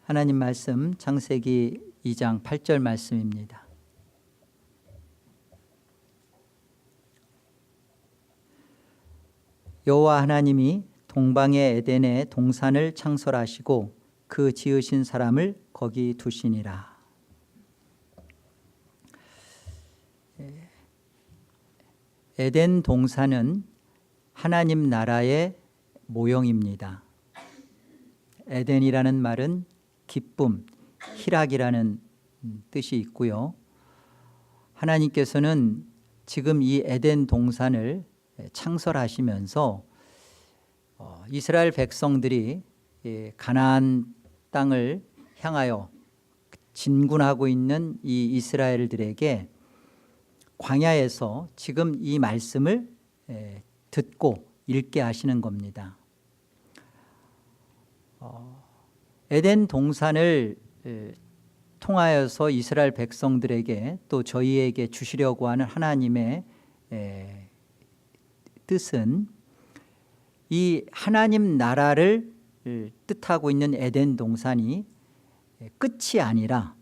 하나님 말씀 창세기 2장 8절 말씀입니다. 여호와 하나님이 동방의 에덴에 동산을 창설하시고 그 지으신 사람을 거기 두시니라. 에덴 동산은 하나님 나라의 모형입니다. 에덴이라는 말은 기쁨, 희락이라는 뜻이 있고요. 하나님께서는 지금 이 에덴 동산을 창설하시면서 이스라엘 백성들이 가나안 땅을 향하여 진군하고 있는 이 이스라엘들에게 광야에서 지금 이 말씀을 듣고 읽게 하시는 겁니다. 에덴 동산을 통하여서 이스라엘 백성들에게 또 저희에게 주시려고 하는 하나님의 뜻은 이 하나님 나라를 뜻하고 있는 에덴 동산이 끝이 아니라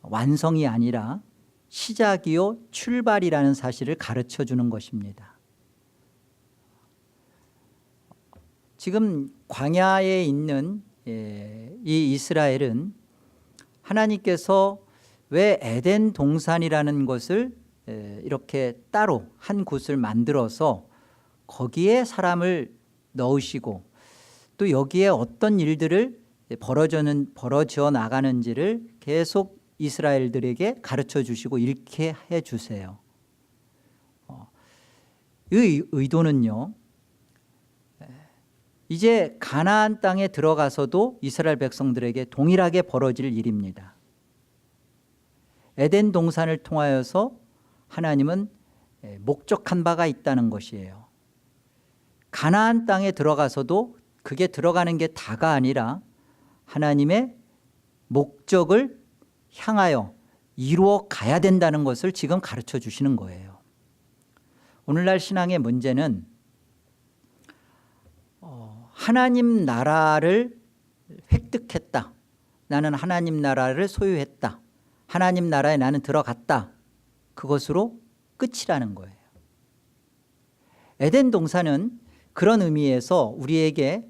완성이 아니라 시작이요 출발이라는 사실을 가르쳐 주는 것입니다. 지금 광야에 있는 이 이스라엘은 하나님께서 왜 에덴 동산이라는 것을 이렇게 따로 한 곳을 만들어서 거기에 사람을 넣으시고 또 여기에 어떤 일들을 벌어져 나가는지를 계속 이스라엘들에게 가르쳐 주시고 읽게 해 주세요. 이 의도는요, 이제 가나안 땅에 들어가서도 이스라엘 백성들에게 동일하게 벌어질 일입니다. 에덴 동산을 통하여서 하나님은 목적한 바가 있다는 것이에요. 가나안 땅에 들어가서도 그게 들어가는 게 다가 아니라 하나님의 목적을 향하여 이루어 가야 된다는 것을 지금 가르쳐 주시는 거예요. 오늘날 신앙의 문제는 하나님 나라를 획득했다, 나는 하나님 나라를 소유했다, 하나님 나라에 나는 들어갔다, 그것으로 끝이라는 거예요. 에덴 동산은 그런 의미에서 우리에게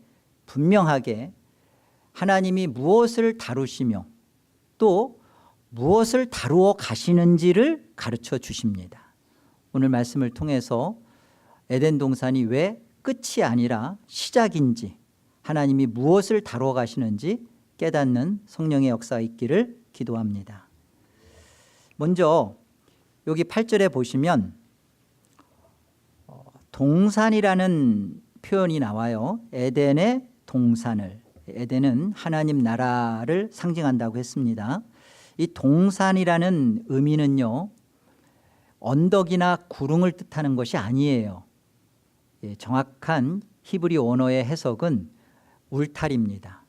분명하게 하나님이 무엇을 다루시며 또 무엇을 다루어 가시는지를 가르쳐 주십니다. 오늘 말씀을 통해서 에덴 동산이 왜 끝이 아니라 시작인지, 하나님이 무엇을 다루어 가시는지 깨닫는 성령의 역사가 있기를 기도합니다. 먼저 여기 8절에 보시면 동산이라는 표현이 나와요. 에덴의 동산을, 에덴은 하나님 나라를 상징한다고 했습니다. 이 동산이라는 의미는요, 언덕이나 구릉을 뜻하는 것이 아니에요. 정확한 히브리 원어의 해석은 울타리입니다.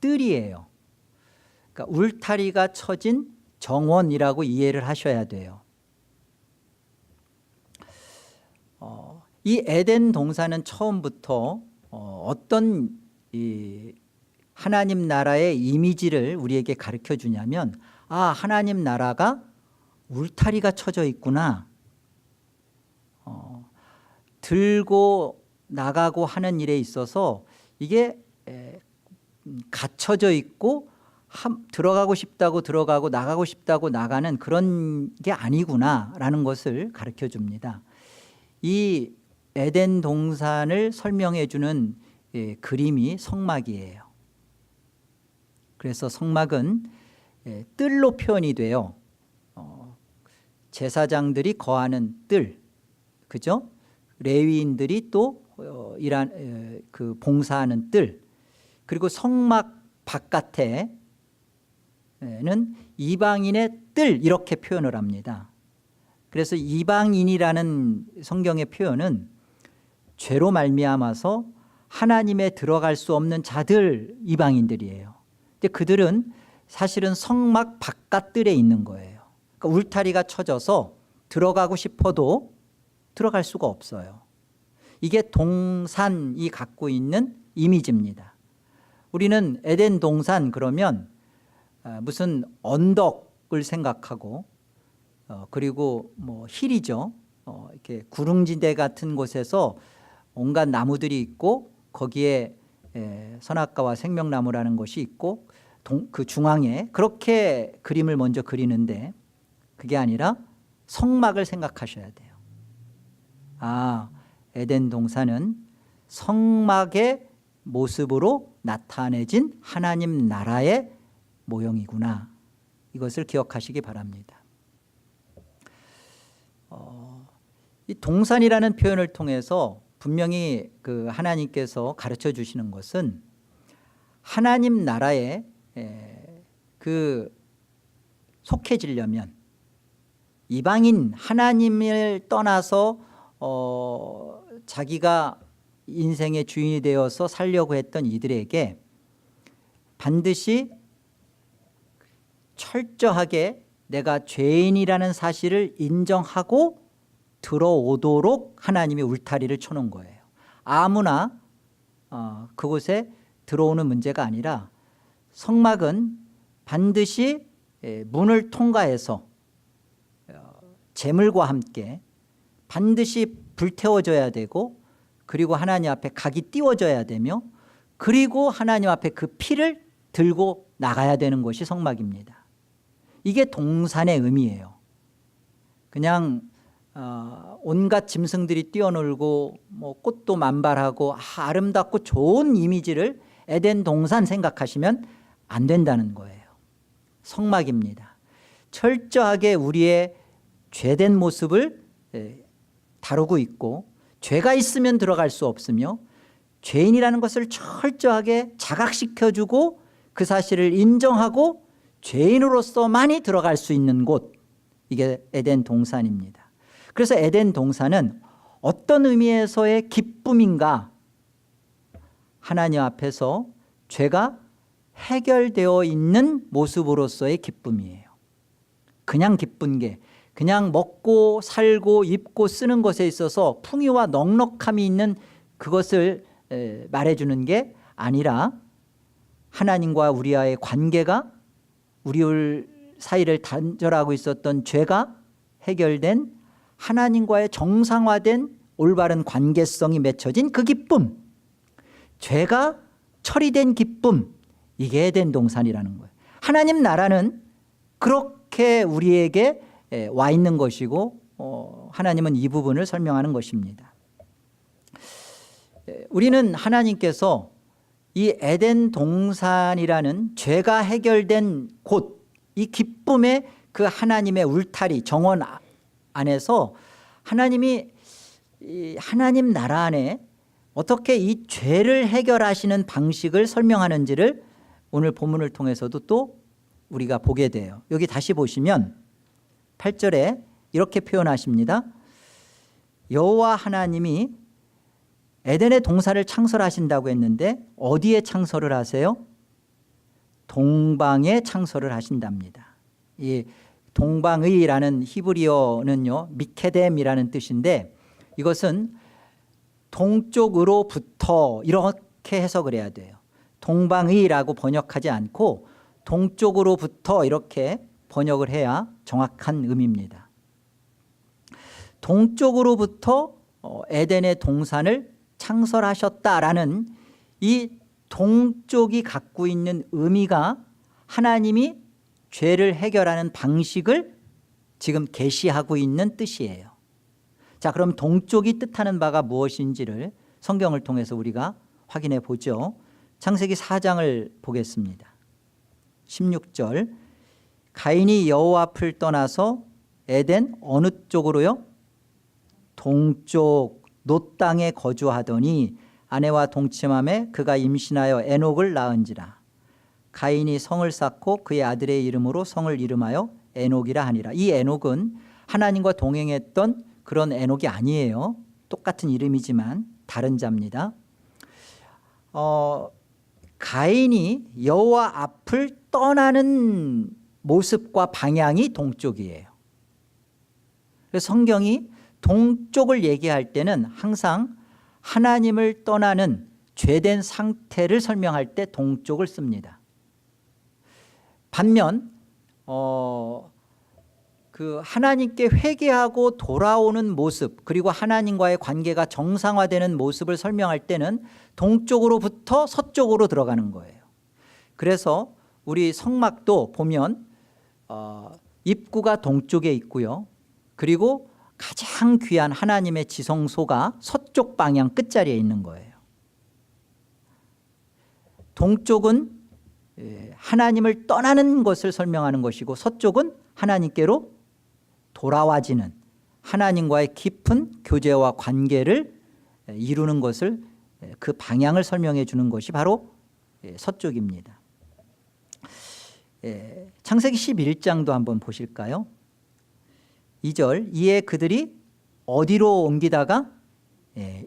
뜰이에요. 그러니까 울타리가 쳐진 정원이라고 이해를 하셔야 돼요. 이 에덴 동산은 처음부터 어떤 이 하나님 나라의 이미지를 우리에게 가르쳐 주냐면, 하나님 나라가 울타리가 쳐져 있구나, 들고 나가고 하는 일에 있어서 이게 갇혀져 있고 들어가고 싶다고 들어가고 나가고 싶다고 나가는 그런 게 아니구나라는 것을 가르쳐 줍니다. 이 에덴 동산을 설명해 주는 그림이 성막이에요. 그래서 성막은 뜰로 표현이 돼요. 제사장들이 거하는 뜰, 그죠? 레위인들이 또 봉사하는 뜰, 그리고 성막 바깥에는 이방인의 뜰, 이렇게 표현을 합니다. 그래서 이방인이라는 성경의 표현은 죄로 말미암아서 하나님에 들어갈 수 없는 자들, 이방인들이에요. 근데 그들은 사실은 성막 바깥뜰에 있는 거예요. 그러니까 울타리가 쳐져서 들어가고 싶어도 들어갈 수가 없어요. 이게 동산이 갖고 있는 이미지입니다. 우리는 에덴 동산 그러면 무슨 언덕을 생각하고 그리고 뭐 힐이죠. 이렇게 구릉지대 같은 곳에서 온갖 나무들이 있고 거기에 선악과와 생명나무라는 것이 있고 그 중앙에 그렇게 그림을 먼저 그리는데 그게 아니라 성막을 생각하셔야 돼요. 에덴 동산은 성막의 모습으로 나타내진 하나님 나라의 모형이구나. 이것을 기억하시기 바랍니다. 이 동산이라는 표현을 통해서 분명히 그 하나님께서 가르쳐 주시는 것은 하나님 나라에 그 속해지려면 이방인 하나님을 떠나서 자기가 인생의 주인이 되어서 살려고 했던 이들에게 반드시 철저하게 내가 죄인이라는 사실을 인정하고 들어오도록 하나님이 울타리를 쳐놓은 거예요. 아무나 그곳에 들어오는 문제가 아니라 성막은 반드시 문을 통과해서 제물과 함께 반드시 불태워져야 되고 그리고 하나님 앞에 각이 띄워져야 되며 그리고 하나님 앞에 그 피를 들고 나가야 되는 것이 성막입니다. 이게 동산의 의미예요. 그냥 온갖 짐승들이 뛰어놀고 뭐 꽃도 만발하고 아름답고 좋은 이미지를 에덴 동산 생각하시면 안 된다는 거예요. 성막입니다. 철저하게 우리의 죄된 모습을 다루고 있고 죄가 있으면 들어갈 수 없으며 죄인이라는 것을 철저하게 자각시켜주고 그 사실을 인정하고 죄인으로서만이 들어갈 수 있는 곳, 이게 에덴 동산입니다. 그래서 에덴 동산은 어떤 의미에서의 기쁨인가? 하나님 앞에서 죄가 해결되어 있는 모습으로서의 기쁨이에요. 그냥 기쁜 게 그냥 먹고 살고 입고 쓰는 것에 있어서 풍요와 넉넉함이 있는 그것을 말해주는 게 아니라 하나님과 우리와의 관계가 우리 사이를 단절하고 있었던 죄가 해결된 하나님과의 정상화된 올바른 관계성이 맺혀진 그 기쁨, 죄가 처리된 기쁨, 이게 에덴 동산이라는 거예요. 하나님 나라는 그렇게 우리에게 와 있는 것이고 하나님은 이 부분을 설명하는 것입니다. 우리는 하나님께서 이 에덴 동산이라는 죄가 해결된 곳, 이 기쁨의 그 하나님의 울타리 정원 안에서 하나님이 하나님 나라 안에 어떻게 이 죄를 해결하시는 방식을 설명하는지를 오늘 본문을 통해서도 또 우리가 보게 돼요. 여기 다시 보시면 8절에 이렇게 표현하십니다. 여호와 하나님이 에덴의 동산을 창설하신다고 했는데 어디에 창설을 하세요? 동방에 창설을 하신답니다. 이 동방의라는 히브리어는요 미케뎀이라는 뜻인데 이것은 동쪽으로부터 이렇게 해석을 해야 돼요. 동방의라고 번역하지 않고 동쪽으로부터 이렇게 번역을 해야 정확한 의미입니다. 동쪽으로부터 에덴의 동산을 창설하셨다라는 이 동쪽이 갖고 있는 의미가 하나님이 죄를 해결하는 방식을 지금 계시하고 있는 뜻이에요. 자, 그럼 동쪽이 뜻하는 바가 무엇인지를 성경을 통해서 우리가 확인해 보죠. 창세기 4장을 보겠습니다. 16절, 가인이 여호와 앞을 떠나서 에덴 어느 쪽으로요? 동쪽 놋 땅에 거주하더니 아내와 동침함에 그가 임신하여 에녹을 낳은지라. 가인이 성을 쌓고 그의 아들의 이름으로 성을 이름하여 에녹이라 하니라. 이 에녹은 하나님과 동행했던 그런 에녹이 아니에요. 똑같은 이름이지만 다른 자입니다. 가인이 여호와 앞을 떠나는 모습과 방향이 동쪽이에요. 그래서 성경이 동쪽을 얘기할 때는 항상 하나님을 떠나는 죄된 상태를 설명할 때 동쪽을 씁니다. 반면 그 하나님께 회개하고 돌아오는 모습, 그리고 하나님과의 관계가 정상화되는 모습을 설명할 때는 동쪽으로부터 서쪽으로 들어가는 거예요. 그래서 우리 성막도 보면 입구가 동쪽에 있고요. 그리고 가장 귀한 하나님의 지성소가 서쪽 방향 끝자리에 있는 거예요. 동쪽은 하나님을 떠나는 것을 설명하는 것이고, 서쪽은 하나님께로 돌아와지는, 하나님과의 깊은 교제와 관계를 이루는 것을, 그 방향을 설명해 주는 것이 바로 서쪽입니다. 창세기 11장도 한번 보실까요? 2절, 이에 그들이 어디로 옮기다가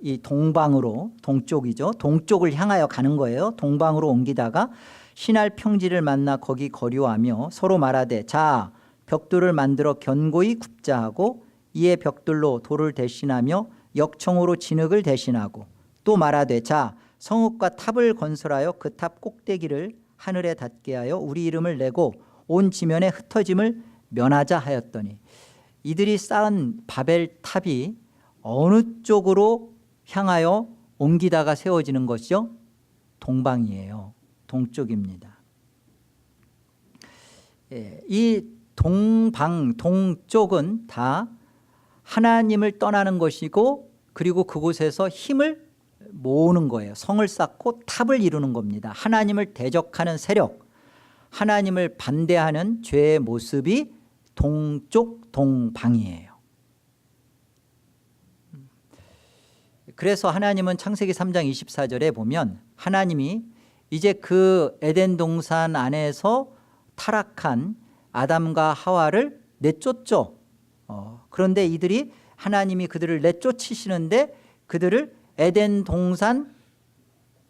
이 동방으로, 동쪽이죠. 동쪽을 향하여 가는 거예요. 동방으로 옮기다가 신할 평지를 만나 거기 거류하며 서로 말하되, 자, 벽돌을 만들어 견고히 굽자 하고, 이에 벽돌로 돌을 대신하며 역청으로 진흙을 대신하고, 또 말하되, 자, 성읍과 탑을 건설하여 그 탑 꼭대기를 하늘에 닿게 하여 우리 이름을 내고 온 지면에 흩어짐을 면하자 하였더니, 이들이 쌓은 바벨 탑이 어느 쪽으로 향하여 옮기다가 세워지는 것이죠? 동방이에요. 동쪽입니다. 이 동방, 동쪽은 다 하나님을 떠나는 것이고, 그리고 그곳에서 힘을 모으는 거예요. 성을 쌓고 탑을 이루는 겁니다. 하나님을 대적하는 세력, 하나님을 반대하는 죄의 모습이 동쪽, 동방이에요. 그래서 하나님은 창세기 3장 24절에 보면, 하나님이 이제 그 에덴 동산 안에서 타락한 아담과 하와를 내쫓죠. 그런데 이들이, 하나님이 그들을 내쫓으시는데 그들을 에덴 동산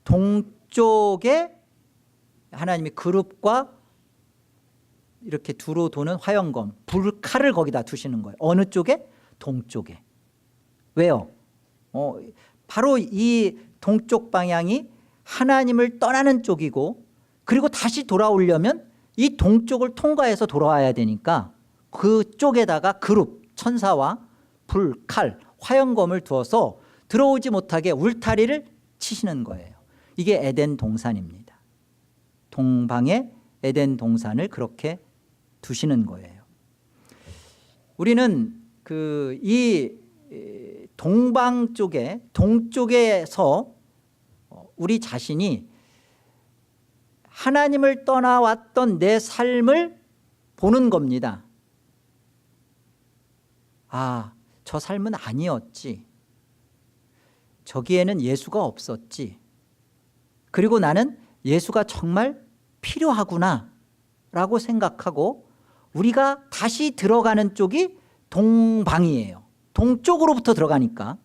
동쪽에 하나님이 그룹과 이렇게 두루 도는 화영검, 불칼을 거기다 두시는 거예요. 어느 쪽에? 동쪽에. 왜요? 바로 이 동쪽 방향이 하나님을 떠나는 쪽이고, 그리고 다시 돌아오려면 이 동쪽을 통과해서 돌아와야 되니까 그쪽에다가 그룹, 천사와 불, 칼, 화영검을 두어서 들어오지 못하게 울타리를 치시는 거예요. 이게 에덴 동산입니다. 동방의 에덴 동산을 그렇게 두시는 거예요. 우리는 이 동방 쪽에, 동쪽에서 우리 자신이 하나님을 떠나왔던 내 삶을 보는 겁니다. 아, 저 삶은 아니었지. 저기에는 예수가 없었지. 그리고 나는 예수가 정말 필요하구나 라고 생각하고, 우리가 다시 들어가는 쪽이 동방이에요. 동쪽으로부터 들어가니까.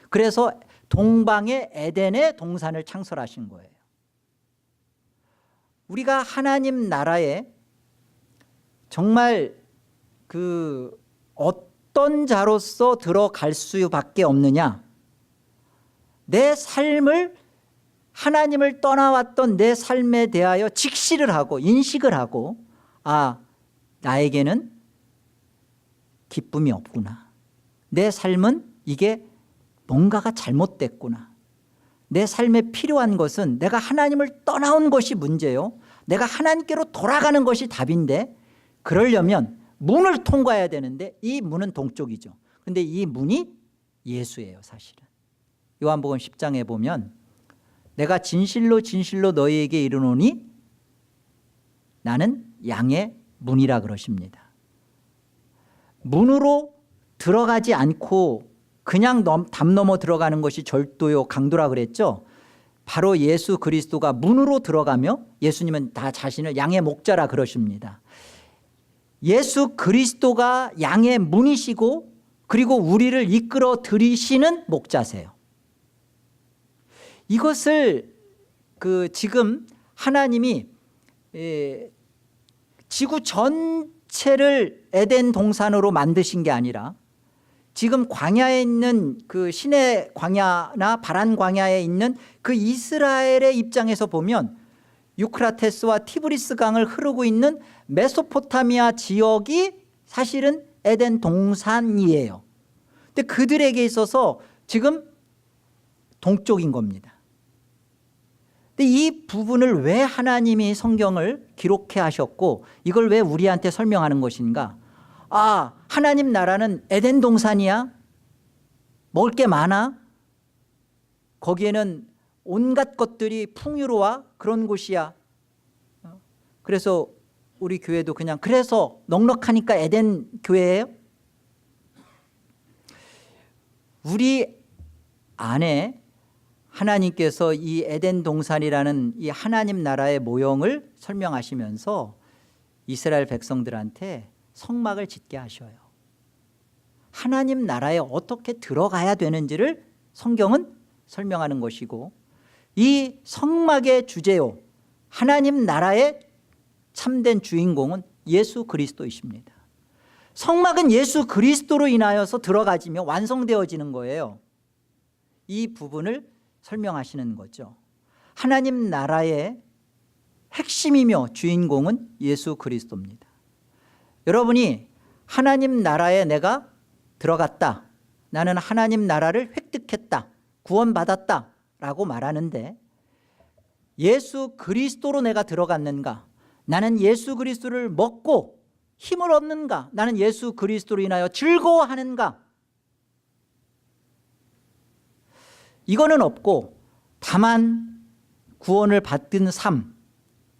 그래서 동방의 에덴의 동산을 창설하신 거예요. 우리가 하나님 나라에 정말 어떤 자로서 들어갈 수밖에 없느냐, 내 삶을, 하나님을 떠나왔던 내 삶에 대하여 직시를 하고 인식을 하고, 아, 나에게는 기쁨이 없구나, 내 삶은 이게 뭔가가 잘못됐구나, 내 삶에 필요한 것은 내가 하나님을 떠나온 것이 문제요, 내가 하나님께로 돌아가는 것이 답인데, 그러려면 문을 통과해야 되는데 이 문은 동쪽이죠. 그런데 이 문이 예수예요. 사실은 요한복음 10장에 보면, 내가 진실로 진실로 너희에게 이르노니 나는 양의 문이라 그러십니다. 문으로 들어가지 않고 그냥 담 넘어 들어가는 것이 절도요 강도라 그랬죠. 바로 예수 그리스도가 문으로 들어가며, 예수님은 다 자신을 양의 목자라 그러십니다. 예수 그리스도가 양의 문이시고, 그리고 우리를 이끌어 들이시는 목자세요. 이것을 지금 하나님이 지구 전체를 에덴 동산으로 만드신 게 아니라 지금 광야에 있는 그 시내 광야나 바란 광야에 있는 그 이스라엘의 입장에서 보면 유프라테스와 티브리스 강을 흐르고 있는 메소포타미아 지역이 사실은 에덴 동산이에요. 근데 그들에게 있어서 지금 동쪽인 겁니다. 근데 이 부분을 왜 하나님이 성경을 기록해 하셨고 이걸 왜 우리한테 설명하는 것인가? 아, 하나님 나라는 에덴 동산이야? 먹을 게 많아? 거기에는 온갖 것들이 풍요로워? 그런 곳이야. 그래서 우리 교회도 그냥 그래서 넉넉하니까 에덴 교회예요? 우리 안에 하나님께서 이 에덴 동산이라는 이 하나님 나라의 모형을 설명하시면서 이스라엘 백성들한테 성막을 짓게 하셔요. 하나님 나라에 어떻게 들어가야 되는지를 성경은 설명하는 것이고 이 성막의 주제요 하나님 나라의 참된 주인공은 예수 그리스도이십니다. 성막은 예수 그리스도로 인하여서 들어가지며 완성되어지는 거예요. 이 부분을 설명하시는 거죠. 하나님 나라의 핵심이며 주인공은 예수 그리스도입니다. 여러분이 하나님 나라에 내가 들어갔다, 나는 하나님 나라를 획득했다, 구원받았다 라고 말하는데 예수 그리스도로 내가 들어갔는가, 나는 예수 그리스도를 먹고 힘을 얻는가, 나는 예수 그리스도로 인하여 즐거워하는가, 이거는 없고 다만 구원을 받은 삶,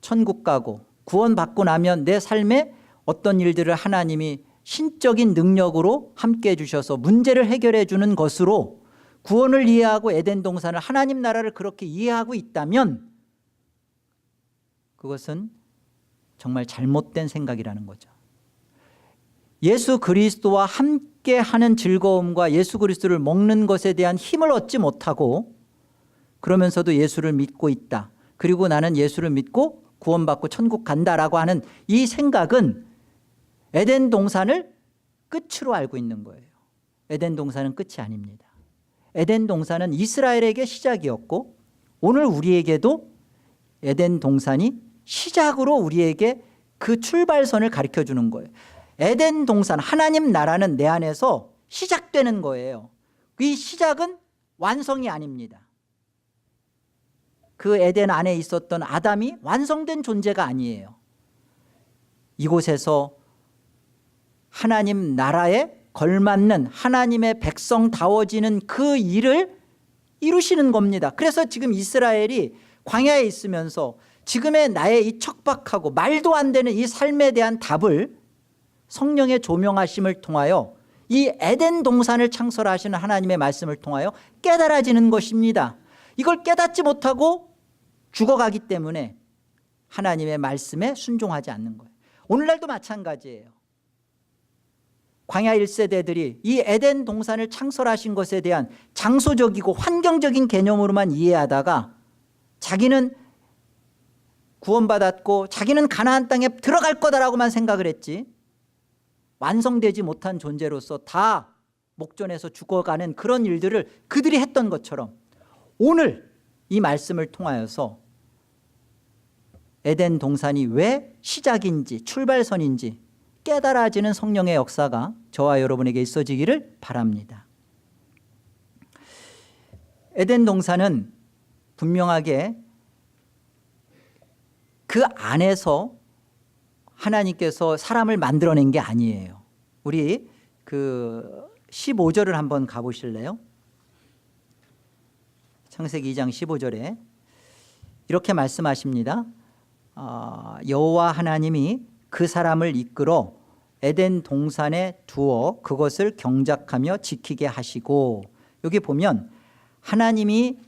천국 가고 구원받고 나면 내 삶에 어떤 일들을 하나님이 신적인 능력으로 함께해 주셔서 문제를 해결해 주는 것으로 구원을 이해하고 에덴 동산을 하나님 나라를 그렇게 이해하고 있다면 그것은 정말 잘못된 생각이라는 거죠. 예수 그리스도와 함께하는 즐거움과 예수 그리스도를 먹는 것에 대한 힘을 얻지 못하고 그러면서도 예수를 믿고 있다, 그리고 나는 예수를 믿고 구원받고 천국 간다라고 하는 이 생각은 에덴 동산을 끝으로 알고 있는 거예요. 에덴 동산은 끝이 아닙니다. 에덴 동산은 이스라엘에게 시작이었고 오늘 우리에게도 에덴 동산이 시작으로 우리에게 그 출발선을 가르쳐 주는 거예요. 에덴 동산, 하나님 나라는 내 안에서 시작되는 거예요. 이 시작은 완성이 아닙니다. 그 에덴 안에 있었던 아담이 완성된 존재가 아니에요. 이곳에서 하나님 나라에 걸맞는 하나님의 백성다워지는 그 일을 이루시는 겁니다. 그래서 지금 이스라엘이 광야에 있으면서 지금의 나의 이 척박하고 말도 안 되는 이 삶에 대한 답을 성령의 조명하심을 통하여 이 에덴 동산을 창설하시는 하나님의 말씀을 통하여 깨달아지는 것입니다. 이걸 깨닫지 못하고 죽어가기 때문에 하나님의 말씀에 순종하지 않는 거예요. 오늘날도 마찬가지예요. 광야 1세대들이 이 에덴 동산을 창설하신 것에 대한 장소적이고 환경적인 개념으로만 이해하다가 자기는 구원받았고 자기는 가나안 땅에 들어갈 거다라고만 생각을 했지 완성되지 못한 존재로서 다 목전에서 죽어가는 그런 일들을 그들이 했던 것처럼 오늘 이 말씀을 통하여서 에덴 동산이 왜 시작인지 출발선인지 깨달아지는 성령의 역사가 저와 여러분에게 있어지기를 바랍니다. 에덴 동산은 분명하게 그 안에서 하나님께서 사람을 만들어낸 게 아니에요. 우리 그 15절을 한번 가보실래요? 창세기 2장 15절에 이렇게 말씀하십니다. 여호와 하나님이 그 사람을 이끌어 에덴 동산에 두어 그것을 경작하며 지키게 하시고, 여기 보면 하나님이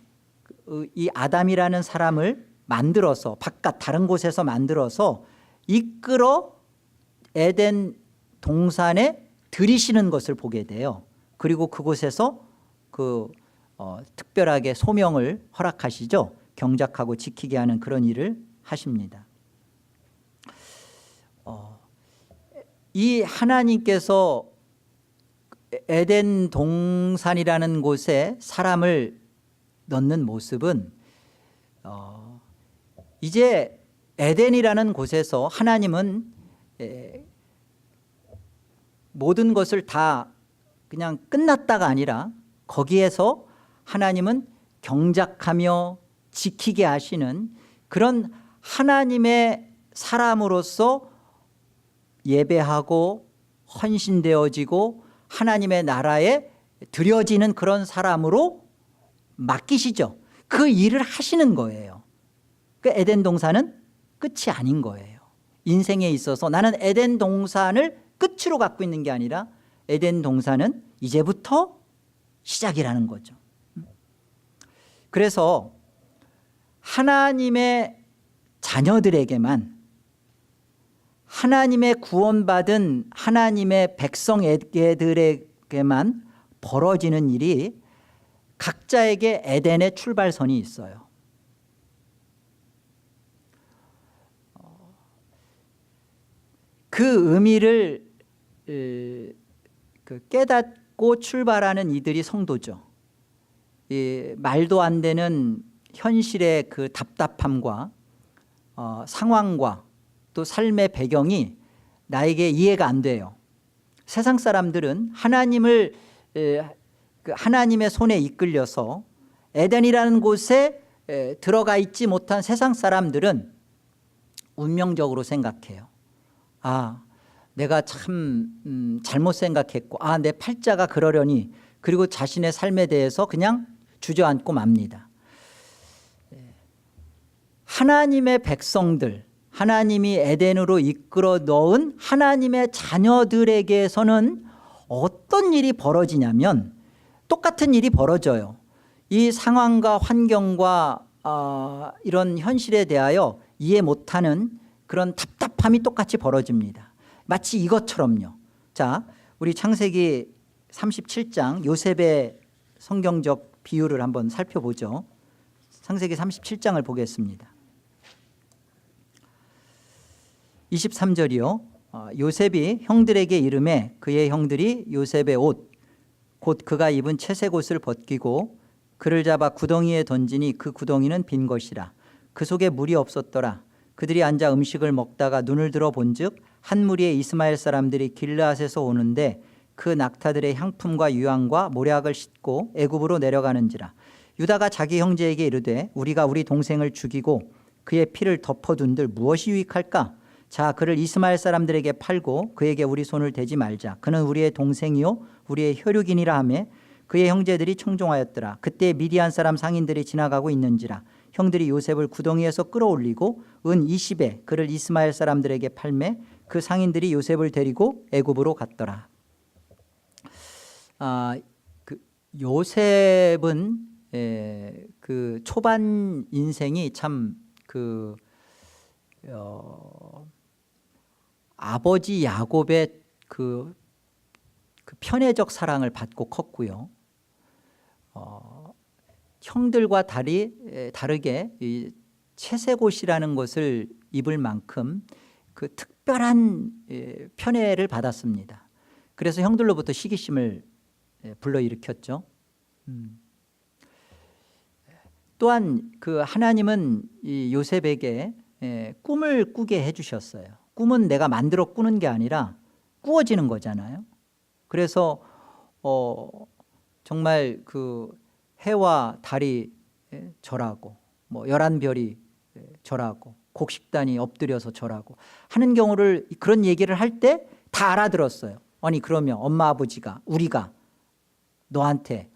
이 아담이라는 사람을 만들어서 바깥 다른 곳에서 만들어서 이끌어 에덴 동산에 들이시는 것을 보게 돼요. 그리고 그곳에서 특별하게 소명을 허락하시죠. 경작하고 지키게 하는 그런 일을 하십니다. 이 하나님께서 에덴 동산이라는 곳에 사람을 넣는 모습은 이제 에덴이라는 곳에서 하나님은 모든 것을 다 그냥 끝났다가 아니라 거기에서 하나님은 경작하며 지키게 하시는 그런 하나님의 사람으로서 예배하고 헌신되어지고 하나님의 나라에 드려지는 그런 사람으로 맡기시죠. 그 일을 하시는 거예요. 그 에덴 동산은 끝이 아닌 거예요. 인생에 있어서 나는 에덴 동산을 끝으로 갖고 있는 게 아니라 에덴 동산은 이제부터 시작이라는 거죠. 그래서 하나님의 자녀들에게만, 하나님의 구원받은 하나님의 백성에게만 벌어지는 일이 각자에게 에덴의 출발선이 있어요. 그 의미를 깨닫고 출발하는 이들이 성도죠. 말도 안 되는 현실의 그 답답함과 상황과 또 삶의 배경이 나에게 이해가 안 돼요. 세상 사람들은 하나님의 손에 이끌려서 에덴이라는 곳에 들어가 있지 못한 세상 사람들은 운명적으로 생각해요. 내가 참 잘못 생각했고 내 팔자가 그러려니, 그리고 자신의 삶에 대해서 그냥 주저앉고 맙니다. 하나님의 백성들, 하나님이 에덴으로 이끌어 넣은 하나님의 자녀들에게서는 어떤 일이 벌어지냐면 똑같은 일이 벌어져요. 이 상황과 환경과 이런 현실에 대하여 이해 못하는 그런 답답함이 똑같이 벌어집니다. 마치 이것처럼요. 자, 우리 창세기 37장 요셉의 성경적 비유를 한번 살펴보죠. 창세기 37장을 보겠습니다. 23절이요. 요셉이 형들에게 이르매 그의 형들이 요셉의 옷 곧 그가 입은 채색 옷을 벗기고 그를 잡아 구덩이에 던지니 그 구덩이는 빈 것이라. 그 속에 물이 없었더라. 그들이 앉아 음식을 먹다가 눈을 들어 본즉 한 무리의 이스마엘 사람들이 길르앗에서 오는데 그 낙타들의 향품과 유황과 모략을 싣고 애굽으로 내려가는지라. 유다가 자기 형제에게 이르되 우리가 우리 동생을 죽이고 그의 피를 덮어둔들 무엇이 유익할까? 자, 그를 이스마엘 사람들에게 팔고 그에게 우리 손을 대지 말자. 그는 우리의 동생이요 우리의 혈육이니라 하매 그의 형제들이 청종하였더라. 그때 미디안 사람 상인들이 지나가고 있는지라. 형들이 요셉을 구덩이에서 끌어올리고 은 20에 그를 이스마엘 사람들에게 팔매 그 상인들이 요셉을 데리고 애굽으로 갔더라. 요셉은 그 초반 인생이 참 아버지 야곱의 그 편애적 사랑을 받고 컸고요. 형들과 다르게 이 채색옷이라는 것을 입을 만큼 그 특별한 편애를 받았습니다. 그래서 형들로부터 시기심을 불러일으켰죠. 또한 그 하나님은 이 요셉에게 꿈을 꾸게 해주셨어요. 꿈은 내가 만들어 꾸는 게 아니라 꾸어지는 거잖아요. 그래서 정말 그 해와 달이 절하고 뭐 11별이 절하고 곡식단이 엎드려서 절하고 하는 경우를, 그런 얘기를 할 때 다 알아들었어요. 아니 그러면 엄마 아버지가 우리가 너한테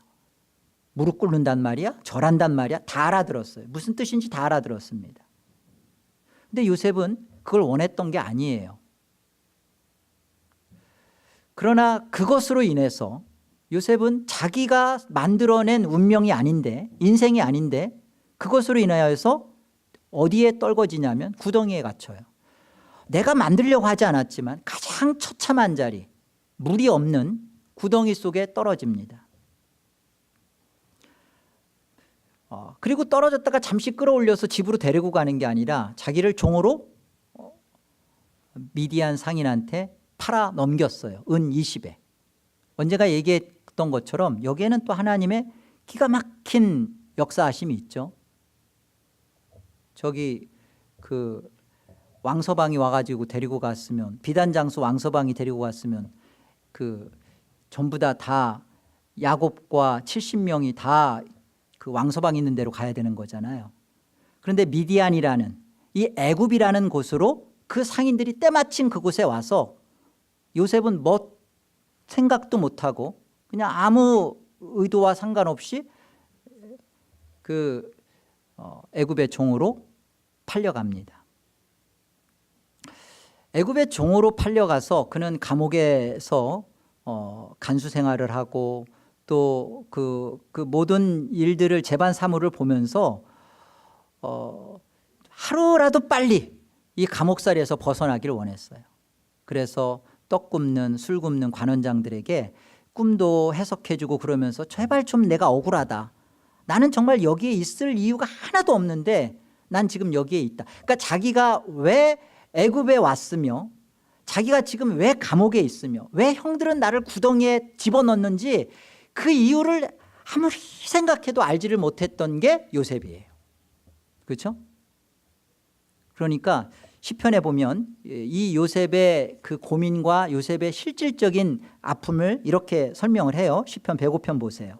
무릎 꿇는단 말이야? 절한단 말이야? 다 알아들었어요. 무슨 뜻인지 다 알아들었습니다. 근데 요셉은 그걸 원했던 게 아니에요. 그러나 그것으로 인해서 요셉은 자기가 만들어낸 운명이 아닌데, 인생이 아닌데, 그것으로 인하여서 어디에 떨궈지냐면 구덩이에 갇혀요. 내가 만들려고 하지 않았지만 가장 처참한 자리, 물이 없는 구덩이 속에 떨어집니다. 그리고 떨어졌다가 잠시 끌어올려서 집으로 데리고 가는 게 아니라 자기를 종으로 미디안 상인한테 팔아 넘겼어요. 은 20에. 언제가 얘기했던 것처럼 여기에는 또 하나님의 기가 막힌 역사하심이 있죠. 저기 그 왕서방이 와가지고 데리고 갔으면, 비단장수 왕서방이 데리고 갔으면 그 전부 다 야곱과 70명이 다 그 왕서방 있는 데로 가야 되는 거잖아요. 그런데 미디안이라는 이 애굽이라는 곳으로 그 상인들이 때마침 그곳에 와서 요셉은 뭐 생각도 못하고 그냥 아무 의도와 상관없이 그 애굽의 종으로 팔려갑니다. 애굽의 종으로 팔려가서 그는 감옥에서 간수 생활을 하고 또 그 모든 일들을 재반 사무를 보면서 하루라도 빨리 이 감옥살이에서 벗어나기를 원했어요. 그래서 떡 굽는 술 굽는 관원장들에게 꿈도 해석해주고 그러면서 제발 좀 내가 억울하다. 나는 정말 여기에 있을 이유가 하나도 없는데 난 지금 여기에 있다. 그러니까 자기가 왜 애굽에 왔으며 자기가 지금 왜 감옥에 있으며 왜 형들은 나를 구덩이에 집어넣는지 그 이유를 아무리 생각해도 알지를 못했던 게 요셉이에요. 그렇죠? 그러니까 시편에 보면 이 요셉의 그 고민과 요셉의 실질적인 아픔을 이렇게 설명을 해요. 시편 105편 보세요.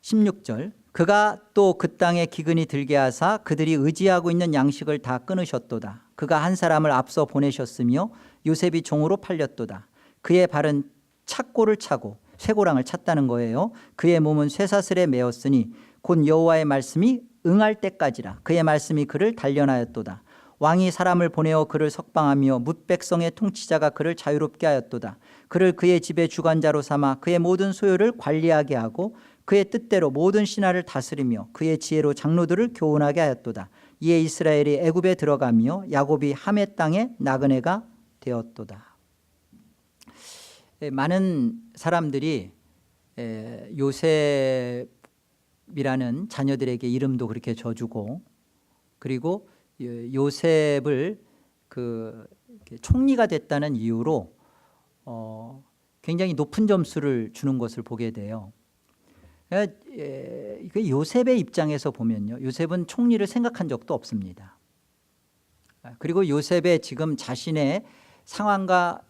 16절, 그가 또 그 땅에 기근이 들게 하사 그들이 의지하고 있는 양식을 다 끊으셨도다. 그가 한 사람을 앞서 보내셨으며 요셉이 종으로 팔렸도다. 그의 발은 착고를 차고 쇠고랑을 찼다는 거예요. 그의 몸은 쇠사슬에 매었으니 곧 여호와의 말씀이 응할 때까지라. 그의 말씀이 그를 단련하였도다. 왕이 사람을 보내어 그를 석방하며 뭇 백성의 통치자가 그를 자유롭게 하였도다. 그를 그의 집의 주관자로 삼아 그의 모든 소유를 관리하게 하고 그의 뜻대로 모든 신하를 다스리며 그의 지혜로 장로들을 교훈하게 하였도다. 이에 이스라엘이 애굽에 들어가며 야곱이 함의 땅에 나그네가 되었도다. 많은 사람들이 요셉이라는 자녀들에게 이름도 그렇게 줘주고 그리고 요셉을 그 총리가 됐다는 이유로 굉장히 높은 점수를 주는 것을 보게 돼요. 요셉의 입장에서 보면요, 요셉은 총리를 생각한 적도 없습니다. 그리고 요셉의 지금 자신의 상황과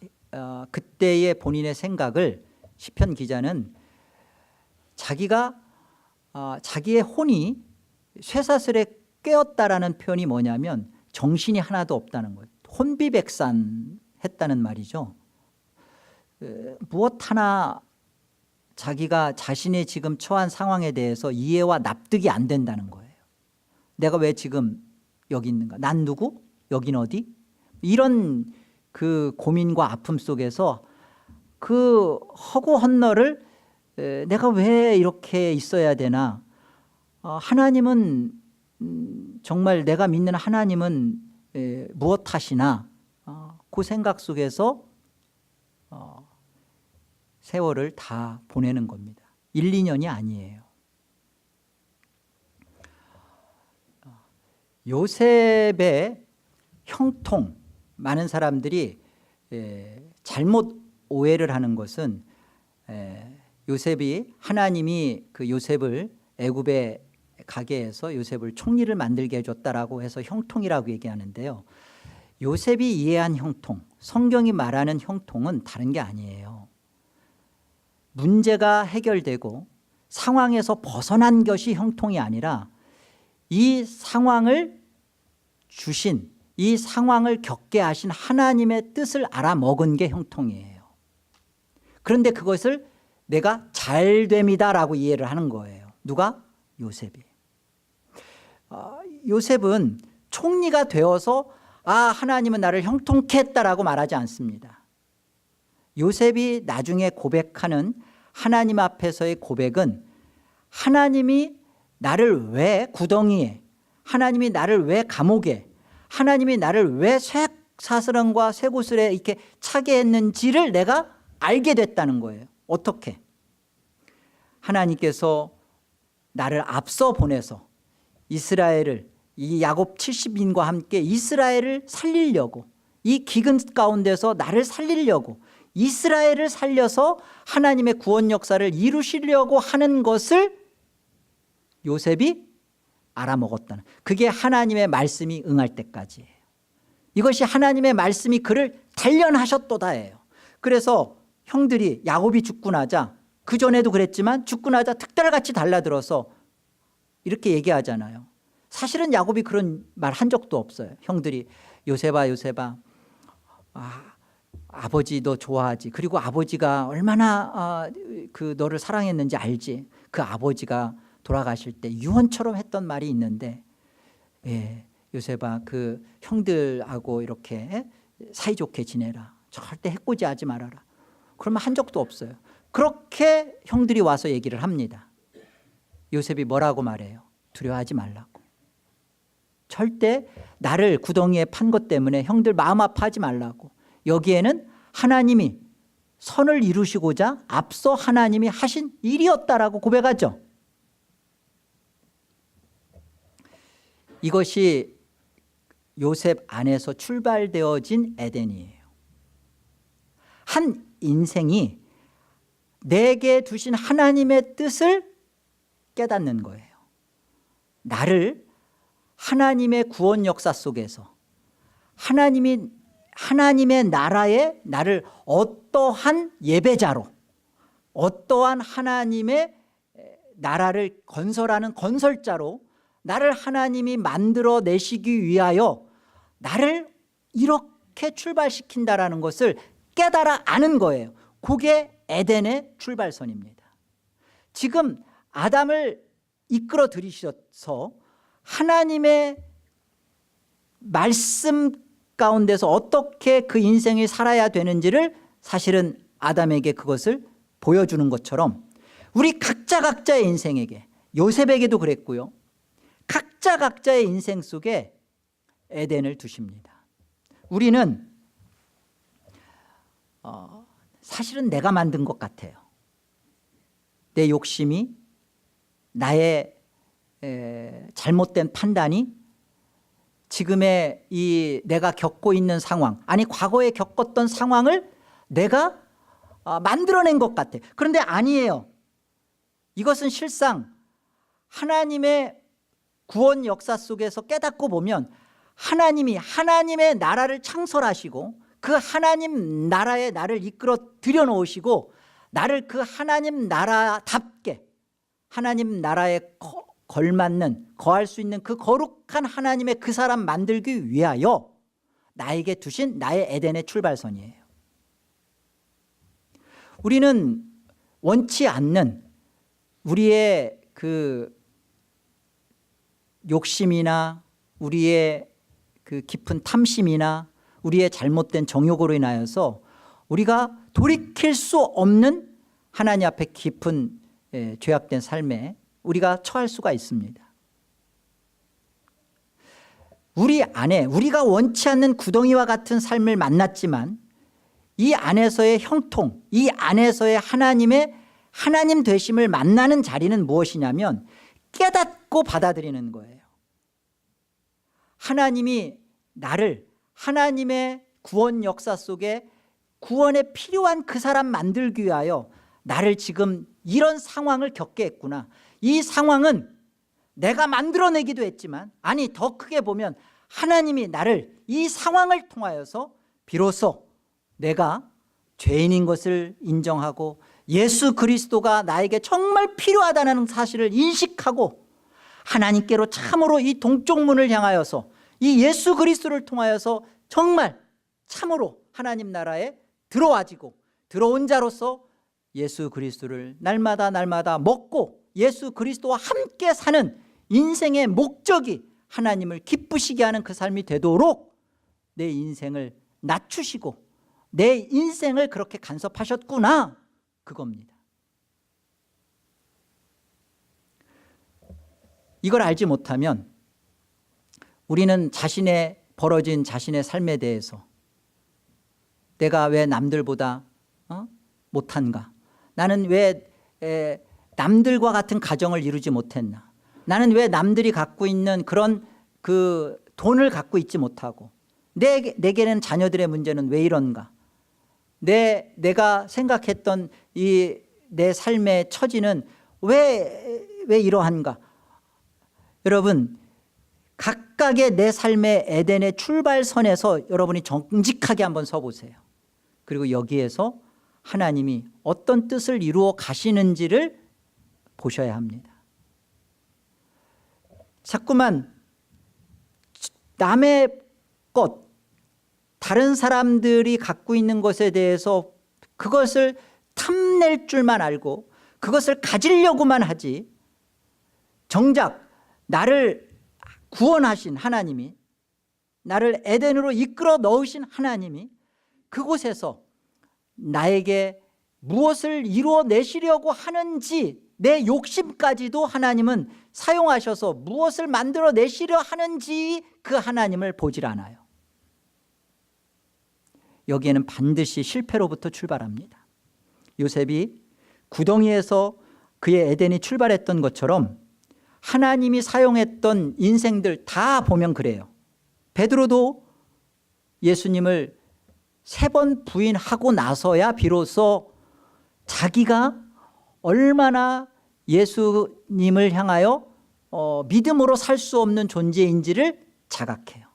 그때의 본인의 생각을 시편 기자는 자기가 자기의 혼이 쇠사슬에 꿰었다라는 표현이 뭐냐면 정신이 하나도 없다는 거예요. 혼비백산했다는 말이죠. 무엇 하나 자기가 자신의 지금 처한 상황에 대해서 이해와 납득이 안 된다는 거예요. 내가 왜 지금 여기 있는가? 난 누구? 여긴 어디? 이런 그 고민과 아픔 속에서 그 허구 헛너를 내가 왜 이렇게 있어야 되나? 하나님은 정말 내가 믿는 하나님은 무엇 하시나? 그 생각 속에서 세월을 다 보내는 겁니다. 1, 2년이 아니에요. 요셉의 형통, 많은 사람들이 잘못 오해를 하는 것은 요셉이 하나님이 그 요셉을 애굽에 가게 해서 요셉을 총리를 만들게 해줬다라고 해서 형통이라고 얘기하는데요. 요셉이 이해한 형통, 성경이 말하는 형통은 다른 게 아니에요. 문제가 해결되고 상황에서 벗어난 것이 형통이 아니라 이 상황을 주신, 이 상황을 겪게 하신 하나님의 뜻을 알아먹은 게 형통이에요. 그런데 그것을 내가 잘됨이다라고 이해를 하는 거예요. 누가? 요셉이. 요셉은 총리가 되어서 하나님은 나를 형통케 했다라고 말하지 않습니다. 요셉이 나중에 고백하는 하나님 앞에서의 고백은 하나님이 나를 왜 구덩이에, 하나님이 나를 왜 감옥에, 하나님이 나를 왜 쇠사슬과 쇠구슬에 이렇게 차게 했는지를 내가 알게 됐다는 거예요. 어떻게? 하나님께서 나를 앞서 보내서 이스라엘을, 이 야곱 70인과 함께 이스라엘을 살리려고, 이 기근 가운데서 나를 살리려고 이스라엘을 살려서 하나님의 구원 역사를 이루시려고 하는 것을 요셉이 알아먹었다는, 그게 하나님의 말씀이 응할 때까지예요. 이것이 하나님의 말씀이 그를 단련하셨도다예요. 그래서 형들이 야곱이 죽고 나자, 그전에도 그랬지만 죽고 나자 특달같이 달라들어서 이렇게 얘기하잖아요. 사실은 야곱이 그런 말 한 적도 없어요. 형들이 요셉아 요셉아, 아버지 너 좋아하지, 그리고 아버지가 얼마나 그 너를 사랑했는지 알지. 그 아버지가 돌아가실 때 유언처럼 했던 말이 있는데, 요셉아 그 형들하고 이렇게 사이좋게 지내라, 절대 해코지하지 말아라, 그러면 한 적도 없어요. 그렇게 형들이 와서 얘기를 합니다. 요셉이 뭐라고 말해요? 두려워하지 말라고. 절대 나를 구덩이에 판 것 때문에 형들 마음 아파하지 말라고. 여기에는 하나님이 선을 이루시고자 앞서 하나님이 하신 일이었다라고 고백하죠. 이것이 요셉 안에서 출발되어진 에덴이에요. 한 인생이 내게 두신 하나님의 뜻을 깨닫는 거예요. 나를 하나님의 구원 역사 속에서 하나님의 나라에 나를 어떠한 예배자로, 어떠한 하나님의 나라를 건설하는 건설자로 나를 하나님이 만들어내시기 위하여 나를 이렇게 출발시킨다라는 것을 깨달아 아는 거예요. 그게 에덴의 출발선입니다. 지금 아담을 이끌어 들이셔서 하나님의 말씀 가운데서 어떻게 그 인생을 살아야 되는지를 사실은 아담에게 그것을 보여주는 것처럼 우리 각자의 인생에게, 요셉에게도 그랬고요, 각자의 인생 속에 에덴을 두십니다. 우리는 사실은 내가 만든 것 같아요. 내 욕심이, 나의 잘못된 판단이 지금의 이 내가 겪고 있는 상황, 아니 과거에 겪었던 상황을 내가 만들어낸 것 같아. 그런데 아니에요. 이것은 실상 하나님의 구원 역사 속에서 깨닫고 보면 하나님이 하나님의 나라를 창설하시고 그 하나님 나라에 나를 이끌어 들여놓으시고 나를 그 하나님 나라답게 하나님 나라에 걸맞는, 거할 수 있는 그 거룩한 하나님의 그 사람 만들기 위하여 나에게 두신 나의 에덴의 출발선이에요. 우리는 원치 않는 우리의 그 욕심이나 우리의 그 깊은 탐심이나 우리의 잘못된 정욕으로 인하여서 우리가 돌이킬 수 없는 하나님 앞에 깊은 죄악된 삶에 우리가 처할 수가 있습니다. 우리 안에 우리가 원치 않는 구덩이와 같은 삶을 만났지만 이 안에서의 형통, 이 안에서의 하나님 되심을 만나는 자리는 무엇이냐면 깨닫고 받아들이는 거예요. 하나님이 나를 하나님의 구원 역사 속에 구원에 필요한 그 사람 만들기 위하여 나를 지금 이런 상황을 겪게 했구나. 이 상황은 내가 만들어내기도 했지만, 아니 더 크게 보면 하나님이 나를 이 상황을 통하여서 비로소 내가 죄인인 것을 인정하고 예수 그리스도가 나에게 정말 필요하다는 사실을 인식하고 하나님께로 참으로 이 동쪽 문을 향하여서 이 예수 그리스도를 통하여서 정말 참으로 하나님 나라에 들어온 자로서 예수 그리스도를 날마다 먹고 예수 그리스도와 함께 사는 인생의 목적이 하나님을 기쁘시게 하는 그 삶이 되도록 내 인생을 낮추시고 내 인생을 그렇게 간섭하셨구나, 그겁니다. 이걸 알지 못하면 우리는 벌어진 자신의 삶에 대해서 내가 왜 남들보다 못한가, 나는 왜 남들과 같은 가정을 이루지 못했나, 나는 왜 남들이 갖고 있는 그런 그 돈을 갖고 있지 못하고 내게는 자녀들의 문제는 왜 이런가, 내가 생각했던 이 내 삶의 처지는 왜 이러한가? 여러분, 각각의 내 삶의 에덴의 출발선에서 여러분이 정직하게 한번 서보세요. 그리고 여기에서 하나님이 어떤 뜻을 이루어 가시는지를 보셔야 합니다. 자꾸만 남의 것, 다른 사람들이 갖고 있는 것에 대해서 그것을 탐낼 줄만 알고 그것을 가지려고만 하지, 정작 나를 구원하신 하나님이, 나를 에덴으로 이끌어 넣으신 하나님이 그곳에서 나에게 무엇을 이루어내시려고 하는지, 내 욕심까지도 하나님은 사용하셔서 무엇을 만들어내시려 하는지 그 하나님을 보질 않아요. 여기에는 반드시 실패로부터 출발합니다. 요셉이 구덩이에서 그의 에덴이 출발했던 것처럼 하나님이 사용했던 인생들 다 보면 그래요. 베드로도 예수님을 3번 부인하고 나서야 비로소 자기가 얼마나 예수님을 향하여 믿음으로 살 수 없는 존재인지를 자각해요.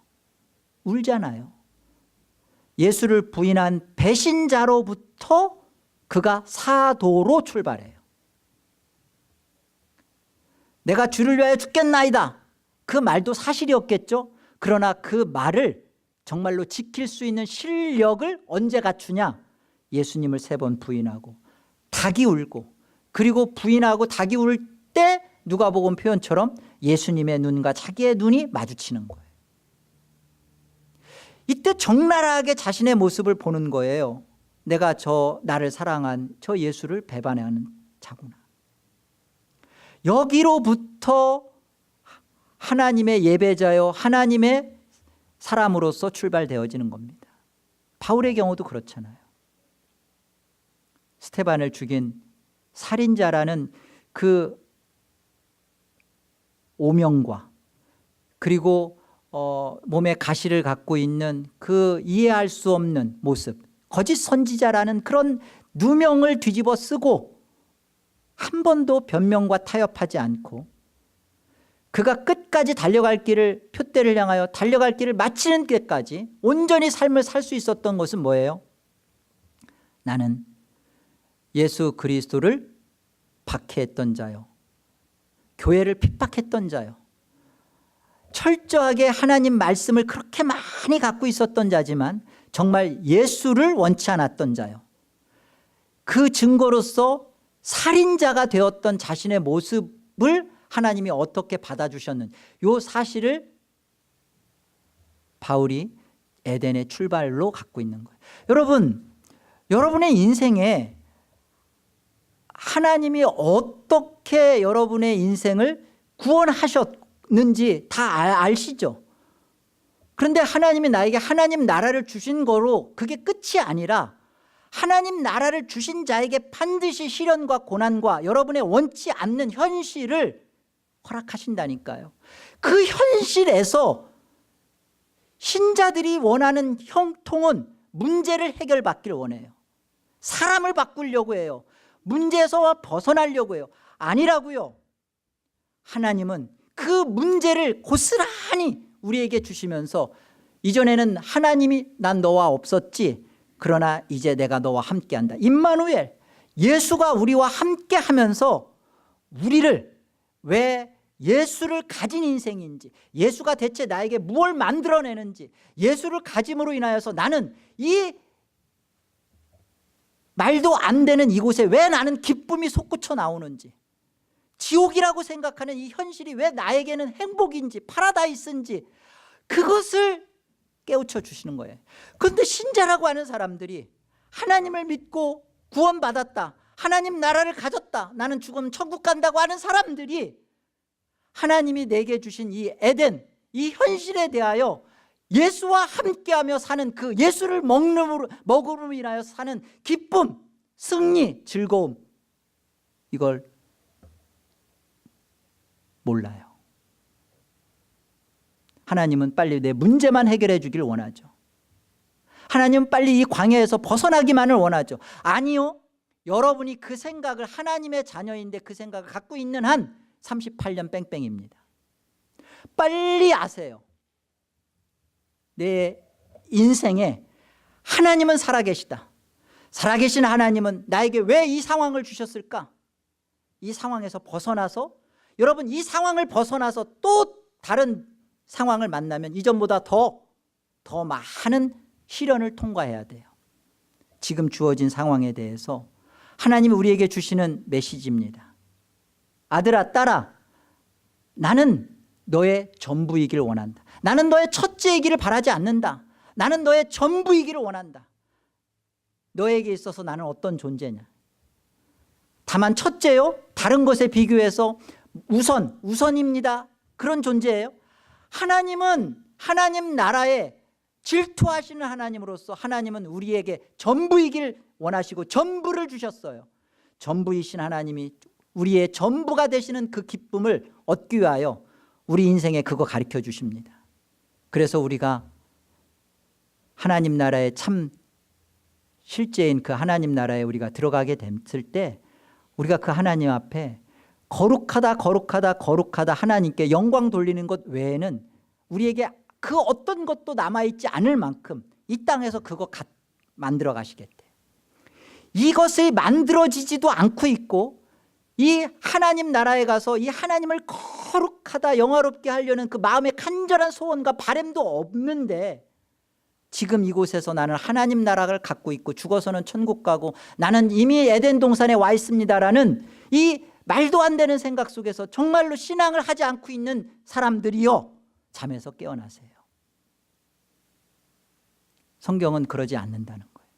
울잖아요. 예수를 부인한 배신자로부터 그가 사도로 출발해요. 내가 주를 위하여 죽겠나이다, 그 말도 사실이었겠죠. 그러나 그 말을 정말로 지킬 수 있는 실력을 언제 갖추냐? 예수님을 3번 부인하고 닭이 울고, 그리고 부인하고 닭이 울 때 누가복음 표현처럼 예수님의 눈과 자기의 눈이 마주치는 거예요. 이때 적나라하게 자신의 모습을 보는 거예요. 내가 나를 사랑한 저 예수를 배반하는 자구나. 여기로부터 하나님의 예배자요, 하나님의 사람으로서 출발되어지는 겁니다. 바울의 경우도 그렇잖아요. 스테반을 죽인 살인자라는 그 오명과, 그리고 몸에 가시를 갖고 있는 그 이해할 수 없는 모습, 거짓 선지자라는 그런 누명을 뒤집어 쓰고 한 번도 변명과 타협하지 않고 그가 끝까지 달려갈 길을, 표대를 향하여 달려갈 길을 마치는 때까지 온전히 삶을 살 수 있었던 것은 뭐예요? 나는 예수 그리스도를 박해했던 자요, 교회를 핍박했던 자요, 철저하게 하나님 말씀을 그렇게 많이 갖고 있었던 자지만 정말 예수를 원치 않았던 자요, 그 증거로서 살인자가 되었던 자신의 모습을 하나님이 어떻게 받아주셨는, 이 사실을 바울이 에덴의 출발로 갖고 있는 거예요. 여러분의 인생에 하나님이 어떻게 여러분의 인생을 구원하셨는지 다 아시죠? 그런데 하나님이 나에게 하나님 나라를 주신 거로 그게 끝이 아니라 하나님 나라를 주신 자에게 반드시 시련과 고난과 여러분의 원치 않는 현실을 허락하신다니까요. 그 현실에서 신자들이 원하는 형통은 문제를 해결받기를 원해요. 사람을 바꾸려고 해요. 문제에서 벗어나려고 해요. 아니라고요. 하나님은 그 문제를 고스란히 우리에게 주시면서 이전에는 하나님이 난 너와 없었지, 그러나 이제 내가 너와 함께한다. 임마누엘, 예수가 우리와 함께하면서 우리를, 왜 예수를 가진 인생인지, 예수가 대체 나에게 무엇을 만들어내는지, 예수를 가짐으로 인하여서 나는 이 말도 안 되는 이곳에 왜 나는 기쁨이 솟구쳐 나오는지, 지옥이라고 생각하는 이 현실이 왜 나에게는 행복인지 파라다이스인지, 그것을 깨우쳐 주시는 거예요. 그런데 신자라고 하는 사람들이 하나님을 믿고 구원받았다, 하나님 나라를 가졌다, 나는 죽으면 천국 간다고 하는 사람들이 하나님이 내게 주신 이 에덴, 이 현실에 대하여 예수와 함께하며 사는 그 예수를 먹음으로 인하여 사는 기쁨, 승리, 즐거움, 이걸 몰라요. 하나님은 빨리 내 문제만 해결해 주길 원하죠. 하나님은 빨리 이 광야에서 벗어나기만을 원하죠. 아니요. 여러분이 그 생각을, 하나님의 자녀인데 그 생각을 갖고 있는 한 38년 뺑뺑입니다. 빨리 아세요. 내 인생에 하나님은 살아계시다. 살아계신 하나님은 나에게 왜 이 상황을 주셨을까? 이 상황에서 벗어나서, 여러분 이 상황을 벗어나서 또 다른 상황을 만나면 이전보다 더 많은 시련을 통과해야 돼요. 지금 주어진 상황에 대해서 하나님이 우리에게 주시는 메시지입니다. 아들아, 딸아, 나는 너의 전부이기를 원한다. 나는 너의 첫째이기를 바라지 않는다. 나는 너의 전부이기를 원한다. 너에게 있어서 나는 어떤 존재냐? 다만 첫째요? 다른 것에 비교해서 우선입니다. 그런 존재예요. 하나님은 하나님 나라에 질투하시는 하나님으로서 하나님은 우리에게 전부이길 원하시고 전부를 주셨어요. 전부이신 하나님이 우리의 전부가 되시는 그 기쁨을 얻기 위하여 우리 인생에 그거 가르쳐 주십니다. 그래서 우리가 하나님 나라의 참 실제인 그 하나님 나라에 우리가 들어가게 됐을 때 우리가 그 하나님 앞에 거룩하다 거룩하다 거룩하다 하나님께 영광 돌리는 것 외에는 우리에게 그 어떤 것도 남아있지 않을 만큼 이 땅에서 그거 만들어 가시겠대요. 이것이 만들어지지도 않고 있고 이 하나님 나라에 가서 이 하나님을 거룩하다 영화롭게 하려는 그 마음의 간절한 소원과 바람도 없는데 지금 이곳에서 나는 하나님 나라를 갖고 있고 죽어서는 천국 가고 나는 이미 에덴 동산에 와 있습니다라는 이 말도 안 되는 생각 속에서 정말로 신앙을 하지 않고 있는 사람들이요, 잠에서 깨어나세요. 성경은 그러지 않는다는 거예요.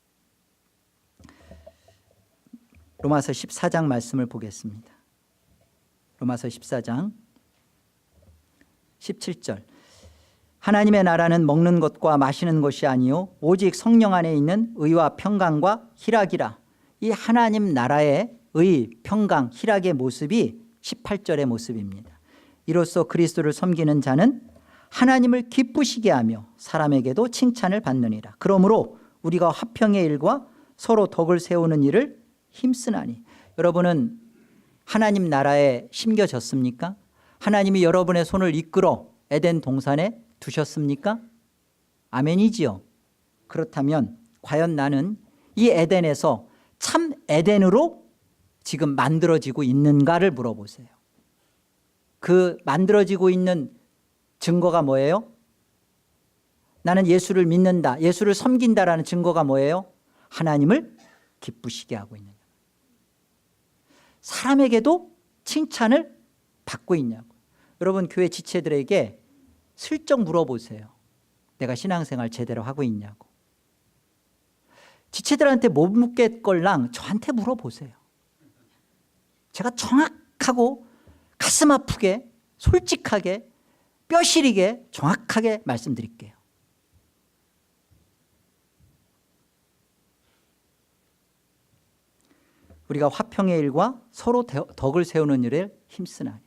로마서 14장 말씀을 보겠습니다. 로마서 14장 17절. 하나님의 나라는 먹는 것과 마시는 것이 아니요 오직 성령 안에 있는 의와 평강과 희락이라. 이 하나님 나라의 의, 평강, 희락의 모습이 18절의 모습입니다. 이로써 그리스도를 섬기는 자는 하나님을 기쁘시게 하며 사람에게도 칭찬을 받느니라. 그러므로 우리가 화평의 일과 서로 덕을 세우는 일을 힘쓰나니. 여러분은 하나님 나라에 심겨졌습니까? 하나님이 여러분의 손을 이끌어 에덴 동산에 두셨습니까? 아멘이지요. 그렇다면 과연 나는 이 에덴에서 참 에덴으로 지금 만들어지고 있는가를 물어보세요. 그 만들어지고 있는 증거가 뭐예요? 나는 예수를 믿는다, 예수를 섬긴다라는 증거가 뭐예요? 하나님을 기쁘시게 하고 있느냐, 사람에게도 칭찬을 받고 있냐고. 여러분 교회 지체들에게 슬쩍 물어보세요. 내가 신앙생활 제대로 하고 있냐고. 지체들한테 못 묻겠걸랑 저한테 물어보세요. 제가 정확하고 가슴 아프게 솔직하게 뼈 시리게 정확하게 말씀드릴게요. 우리가 화평의 일과 서로 덕을 세우는 일에 힘쓰나니.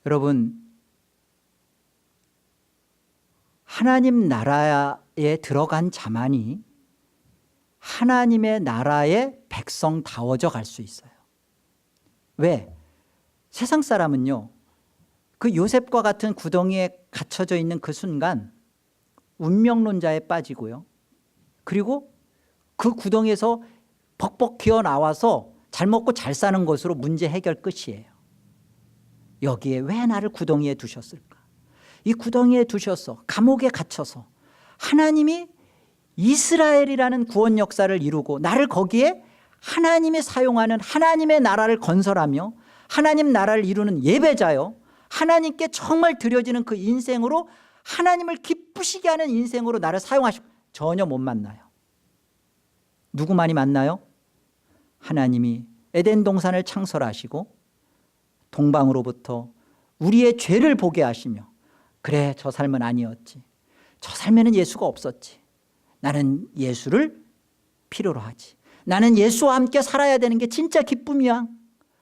여러분, 하나님 나라에 들어간 자만이 하나님의 나라의 백성다워져 갈 수 있어요. 왜? 세상 사람은요, 그 요셉과 같은 구덩이에 갇혀져 있는 그 순간 운명론자에 빠지고요, 그리고 그 구덩이에서 벅벅 기어 나와서 잘 먹고 잘 사는 것으로 문제 해결 끝이에요. 여기에 왜 나를 구덩이에 두셨을까? 이 구덩이에 두셔서 감옥에 갇혀서 하나님이 이스라엘이라는 구원 역사를 이루고 나를 거기에 하나님이 사용하는 하나님의 나라를 건설하며 하나님 나라를 이루는 예배자요, 하나님께 정말 드려지는 그 인생으로 하나님을 기쁘시게 하는 인생으로 나를 사용하시고 전혀 못 만나요. 누구만이 만나요? 하나님이 에덴 동산을 창설하시고 동방으로부터 우리의 죄를 보게 하시며, 그래 저 삶은 아니었지, 저 삶에는 예수가 없었지, 나는 예수를 필요로 하지, 나는 예수와 함께 살아야 되는 게 진짜 기쁨이야,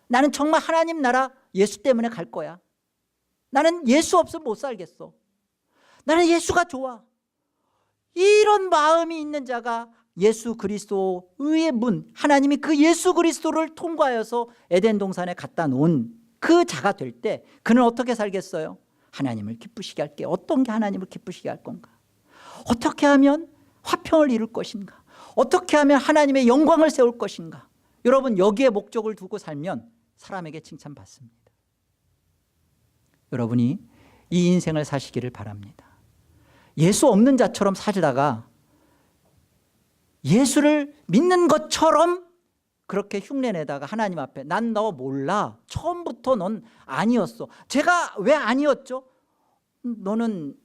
나는 정말 하나님 나라 예수 때문에 갈 거야, 나는 예수 없으면 못 살겠어, 나는 예수가 좋아, 이런 마음이 있는 자가 예수 그리스도의 문, 하나님이 그 예수 그리스도를 통과하여서 에덴 동산에 갖다 놓은 그 자가 될 때 그는 어떻게 살겠어요? 하나님을 기쁘시게 할게. 어떤 게 하나님을 기쁘시게 할 건가? 어떻게 하면 화평을 이룰 것인가? 어떻게 하면 하나님의 영광을 세울 것인가? 여러분, 여기에 목적을 두고 살면 사람에게 칭찬받습니다. 여러분이 이 인생을 사시기를 바랍니다. 예수 없는 자처럼 살다가 예수를 믿는 것처럼 그렇게 흉내내다가 하나님 앞에 난 너 몰라. 처음부터 넌 아니었어. 제가 왜 아니었죠? 너는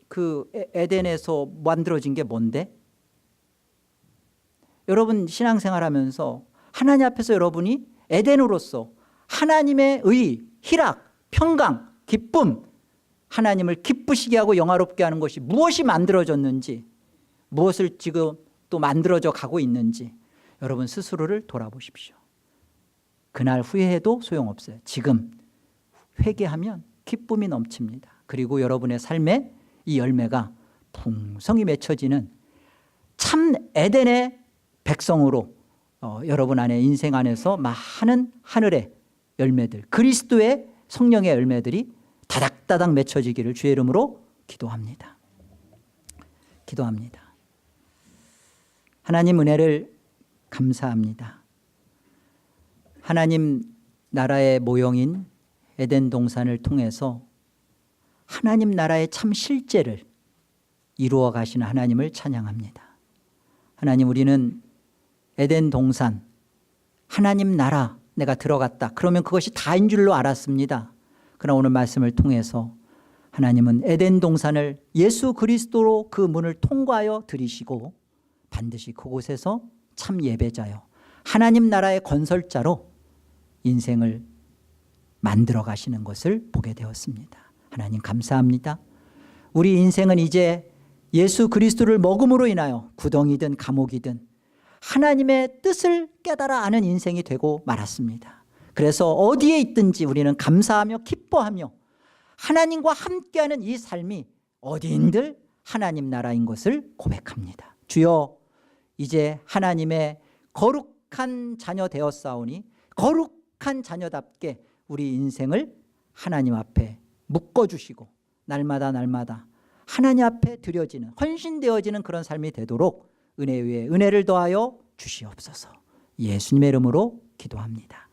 그 에덴에서 만들어진 게 뭔데? 여러분, 신앙생활 하면서 하나님 앞에서 여러분이 에덴으로서 하나님의 의, 희락, 평강, 기쁨, 하나님을 기쁘시게 하고 영화롭게 하는 것이 무엇이 만들어졌는지, 무엇을 지금 또 만들어져 가고 있는지 여러분 스스로를 돌아보십시오. 그날 후회해도 소용없어요. 지금 회개하면 기쁨이 넘칩니다. 그리고 여러분의 삶에 이 열매가 풍성히 맺혀지는 참 에덴의 백성으로 여러분 안에 인생 안에서 많은 하늘의 열매들, 그리스도의 성령의 열매들이 다닥다닥 맺혀지기를 주의 이름으로 기도합니다. 기도합니다. 하나님 은혜를 감사합니다. 하나님 나라의 모형인 에덴 동산을 통해서 하나님 나라의 참 실제를 이루어 가시는 하나님을 찬양합니다. 하나님, 우리는 에덴 동산, 하나님 나라 내가 들어갔다. 그러면 그것이 다인 줄로 알았습니다. 그러나 오늘 말씀을 통해서 하나님은 에덴 동산을 예수 그리스도로 그 문을 통과하여 들이시고 반드시 그곳에서 참 예배자요, 하나님 나라의 건설자로 인생을 만들어 가시는 것을 보게 되었습니다. 하나님 감사합니다. 우리 인생은 이제 예수 그리스도를 먹음으로 인하여 구덩이든 감옥이든 하나님의 뜻을 깨달아 아는 인생이 되고 말았습니다. 그래서 어디에 있든지 우리는 감사하며 기뻐하며 하나님과 함께하는 이 삶이 어디인들 하나님 나라인 것을 고백합니다. 주여, 이제 하나님의 거룩한 자녀 되었사오니 거룩한 자녀답게 우리 인생을 하나님 앞에 묶어주시고 날마다 날마다 하나님 앞에 드려지는, 헌신되어지는 그런 삶이 되도록 은혜 위에 은혜를 더하여 주시옵소서. 예수님의 이름으로 기도합니다.